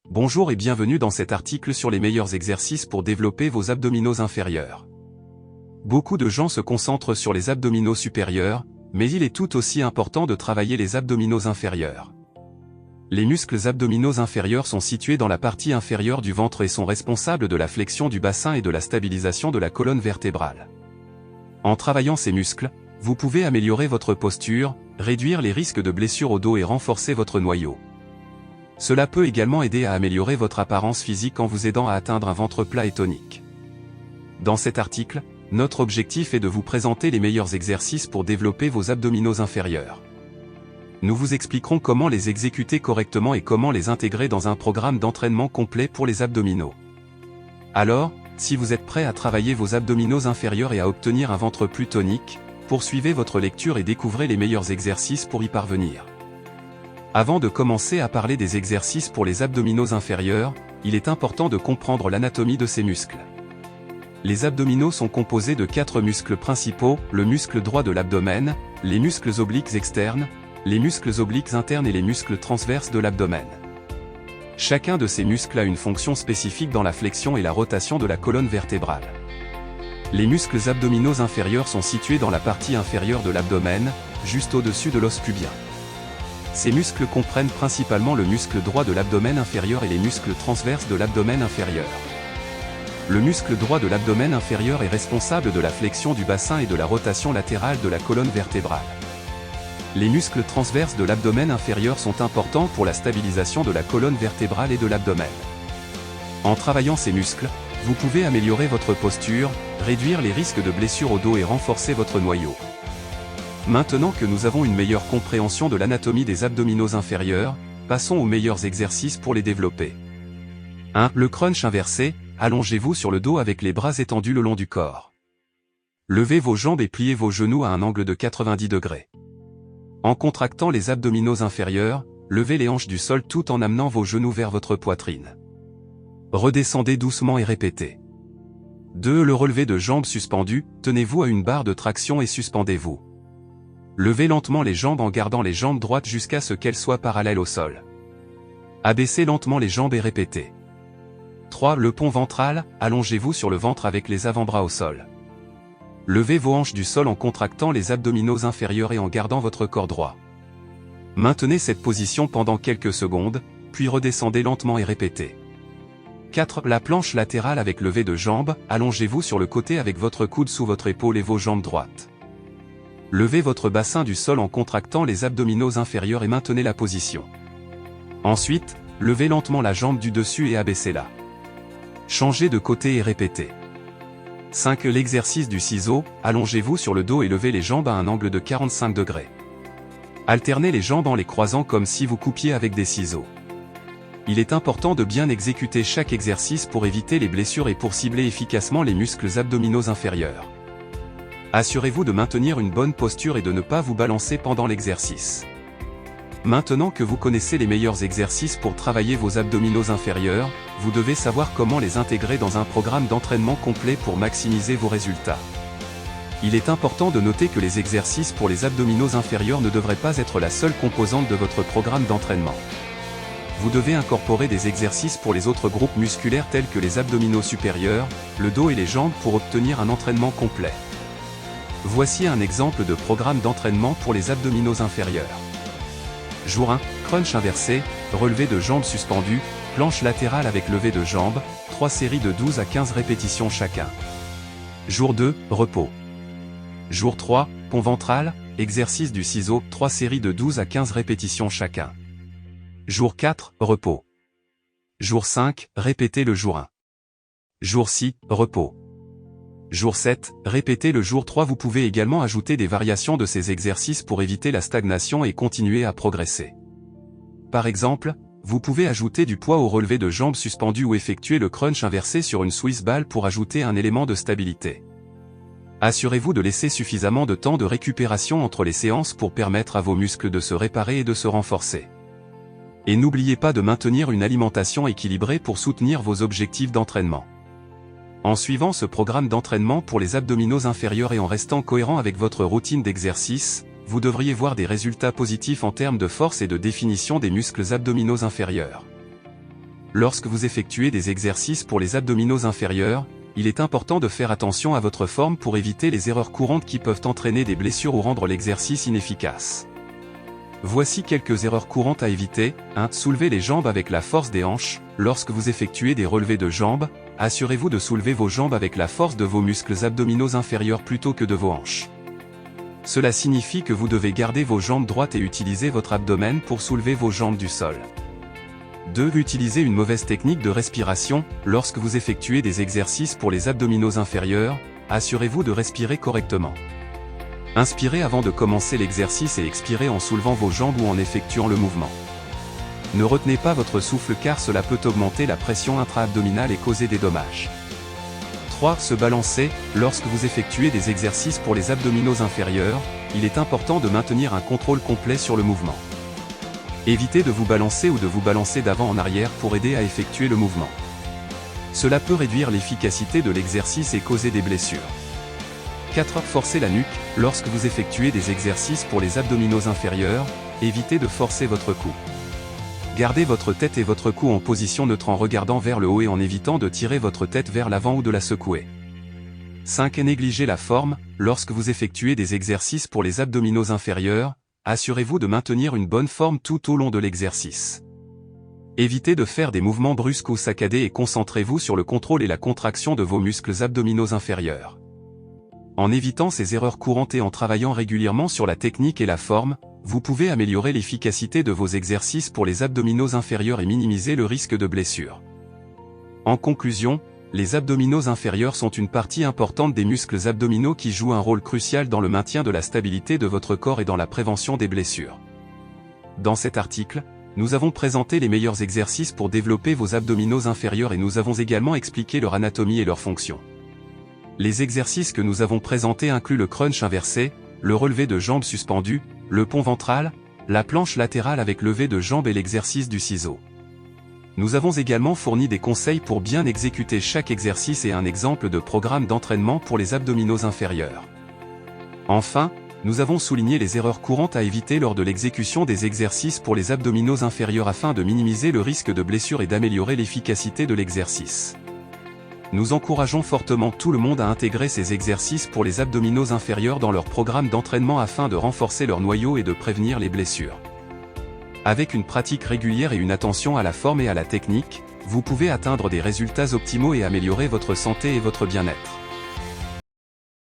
Bonjour et bienvenue dans cet article sur les meilleurs exercices pour développer vos abdominaux inférieurs. Beaucoup de gens se concentrent sur les abdominaux supérieurs, mais il est tout aussi important de travailler les abdominaux inférieurs. Les muscles abdominaux inférieurs sont situés dans la partie inférieure du ventre et sont responsables de la flexion du bassin et de la stabilisation de la colonne vertébrale. En travaillant ces muscles, vous pouvez améliorer votre posture, réduire les risques de blessures au dos et renforcer votre noyau. Cela peut également aider à améliorer votre apparence physique en vous aidant à atteindre un ventre plat et tonique. Dans cet article, notre objectif est de vous présenter les meilleurs exercices pour développer vos abdominaux inférieurs. Nous vous expliquerons comment les exécuter correctement et comment les intégrer dans un programme d'entraînement complet pour les abdominaux. Alors, si vous êtes prêt à travailler vos abdominaux inférieurs et à obtenir un ventre plus tonique, poursuivez votre lecture et découvrez les meilleurs exercices pour y parvenir. Avant de commencer à parler des exercices pour les abdominaux inférieurs, il est important de comprendre l'anatomie de ces muscles. Les abdominaux sont composés de 4 muscles principaux, le muscle droit de l'abdomen, les muscles obliques externes, les muscles obliques internes et les muscles transverses de l'abdomen. Chacun de ces muscles a une fonction spécifique dans la flexion et la rotation de la colonne vertébrale. Les muscles abdominaux inférieurs sont situés dans la partie inférieure de l'abdomen, juste au-dessus de l'os pubien. Ces muscles comprennent principalement le muscle droit de l'abdomen inférieur et les muscles transverses de l'abdomen inférieur. Le muscle droit de l'abdomen inférieur est responsable de la flexion du bassin et de la rotation latérale de la colonne vertébrale. Les muscles transverses de l'abdomen inférieur sont importants pour la stabilisation de la colonne vertébrale et de l'abdomen. En travaillant ces muscles, vous pouvez améliorer votre posture, réduire les risques de blessures au dos et renforcer votre noyau. Maintenant que nous avons une meilleure compréhension de l'anatomie des abdominaux inférieurs, passons aux meilleurs exercices pour les développer. 1. Le crunch inversé, allongez-vous sur le dos avec les bras étendus le long du corps. Levez vos jambes et pliez vos genoux à un angle de 90 degrés. En contractant les abdominaux inférieurs, levez les hanches du sol tout en amenant vos genoux vers votre poitrine. Redescendez doucement et répétez. 2. Le relevé de jambes suspendues, tenez-vous à une barre de traction et suspendez-vous. Levez lentement les jambes en gardant les jambes droites jusqu'à ce qu'elles soient parallèles au sol. Abaissez lentement les jambes et répétez. 3. Le pont ventral, allongez-vous sur le ventre avec les avant-bras au sol. Levez vos hanches du sol en contractant les abdominaux inférieurs et en gardant votre corps droit. Maintenez cette position pendant quelques secondes, puis redescendez lentement et répétez. 4. La planche latérale avec levé de jambes, allongez-vous sur le côté avec votre coude sous votre épaule et vos jambes droites. Levez votre bassin du sol en contractant les abdominaux inférieurs et maintenez la position. Ensuite, levez lentement la jambe du dessus et abaissez-la. Changez de côté et répétez. 5. L'exercice du ciseau, allongez-vous sur le dos et levez les jambes à un angle de 45 degrés. Alternez les jambes en les croisant comme si vous coupiez avec des ciseaux. Il est important de bien exécuter chaque exercice pour éviter les blessures et pour cibler efficacement les muscles abdominaux inférieurs. Assurez-vous de maintenir une bonne posture et de ne pas vous balancer pendant l'exercice. Maintenant que vous connaissez les meilleurs exercices pour travailler vos abdominaux inférieurs, vous devez savoir comment les intégrer dans un programme d'entraînement complet pour maximiser vos résultats. Il est important de noter que les exercices pour les abdominaux inférieurs ne devraient pas être la seule composante de votre programme d'entraînement. Vous devez incorporer des exercices pour les autres groupes musculaires tels que les abdominaux supérieurs, le dos et les jambes pour obtenir un entraînement complet. Voici un exemple de programme d'entraînement pour les abdominaux inférieurs. Jour 1, crunch inversé, relevé de jambes suspendues, planche latérale avec levé de jambes, 3 séries de 12 à 15 répétitions chacun. Jour 2, repos. Jour 3, pont ventral, exercice du ciseau, 3 séries de 12 à 15 répétitions chacun. Jour 4, repos. Jour 5, répétez le jour 1. Jour 6, repos. Jour 7, répétez le jour 3. Vous pouvez également ajouter des variations de ces exercices pour éviter la stagnation et continuer à progresser. Par exemple, vous pouvez ajouter du poids au relevé de jambes suspendues ou effectuer le crunch inversé sur une Swiss ball pour ajouter un élément de stabilité. Assurez-vous de laisser suffisamment de temps de récupération entre les séances pour permettre à vos muscles de se réparer et de se renforcer. Et n'oubliez pas de maintenir une alimentation équilibrée pour soutenir vos objectifs d'entraînement. En suivant ce programme d'entraînement pour les abdominaux inférieurs et en restant cohérent avec votre routine d'exercice, vous devriez voir des résultats positifs en termes de force et de définition des muscles abdominaux inférieurs. lorsque vous effectuez des exercices pour les abdominaux inférieurs, il est important de faire attention à votre forme pour éviter les erreurs courantes qui peuvent entraîner des blessures ou rendre l'exercice inefficace. Voici quelques erreurs courantes à éviter. 1. Soulevez les jambes avec la force des hanches. Lorsque vous effectuez des relevés de jambes, assurez-vous de soulever vos jambes avec la force de vos muscles abdominaux inférieurs plutôt que de vos hanches. Cela signifie que vous devez garder vos jambes droites et utiliser votre abdomen pour soulever vos jambes du sol. 2. Utilisez une mauvaise technique de respiration. Lorsque vous effectuez des exercices pour les abdominaux inférieurs, assurez-vous de respirer correctement. Inspirez avant de commencer l'exercice et expirez en soulevant vos jambes ou en effectuant le mouvement. Ne retenez pas votre souffle car cela peut augmenter la pression intra-abdominale et causer des dommages. 3. Se balancer. Lorsque vous effectuez des exercices pour les abdominaux inférieurs, il est important de maintenir un contrôle complet sur le mouvement. Évitez de vous balancer ou de vous balancer d'avant en arrière pour aider à effectuer le mouvement. Cela peut réduire l'efficacité de l'exercice et causer des blessures. 4. Forcez la nuque. Lorsque vous effectuez des exercices pour les abdominaux inférieurs, évitez de forcer votre cou. Gardez votre tête et votre cou en position neutre en regardant vers le haut et en évitant de tirer votre tête vers l'avant ou de la secouer. 5. Négligez la forme. Lorsque vous effectuez des exercices pour les abdominaux inférieurs, assurez-vous de maintenir une bonne forme tout au long de l'exercice. Évitez de faire des mouvements brusques ou saccadés et concentrez-vous sur le contrôle et la contraction de vos muscles abdominaux inférieurs. En évitant ces erreurs courantes et en travaillant régulièrement sur la technique et la forme, vous pouvez améliorer l'efficacité de vos exercices pour les abdominaux inférieurs et minimiser le risque de blessure. En conclusion, les abdominaux inférieurs sont une partie importante des muscles abdominaux qui jouent un rôle crucial dans le maintien de la stabilité de votre corps et dans la prévention des blessures. Dans cet article, nous avons présenté les meilleurs exercices pour développer vos abdominaux inférieurs et nous avons également expliqué leur anatomie et leurs fonctions. Les exercices que nous avons présentés incluent le crunch inversé, le relevé de jambes suspendues, le pont ventral, la planche latérale avec levé de jambes et l'exercice du ciseau. Nous avons également fourni des conseils pour bien exécuter chaque exercice et un exemple de programme d'entraînement pour les abdominaux inférieurs. Enfin, nous avons souligné les erreurs courantes à éviter lors de l'exécution des exercices pour les abdominaux inférieurs afin de minimiser le risque de blessure et d'améliorer l'efficacité de l'exercice. Nous encourageons fortement tout le monde à intégrer ces exercices pour les abdominaux inférieurs dans leur programme d'entraînement afin de renforcer leur noyau et de prévenir les blessures. Avec une pratique régulière et une attention à la forme et à la technique, vous pouvez atteindre des résultats optimaux et améliorer votre santé et votre bien-être.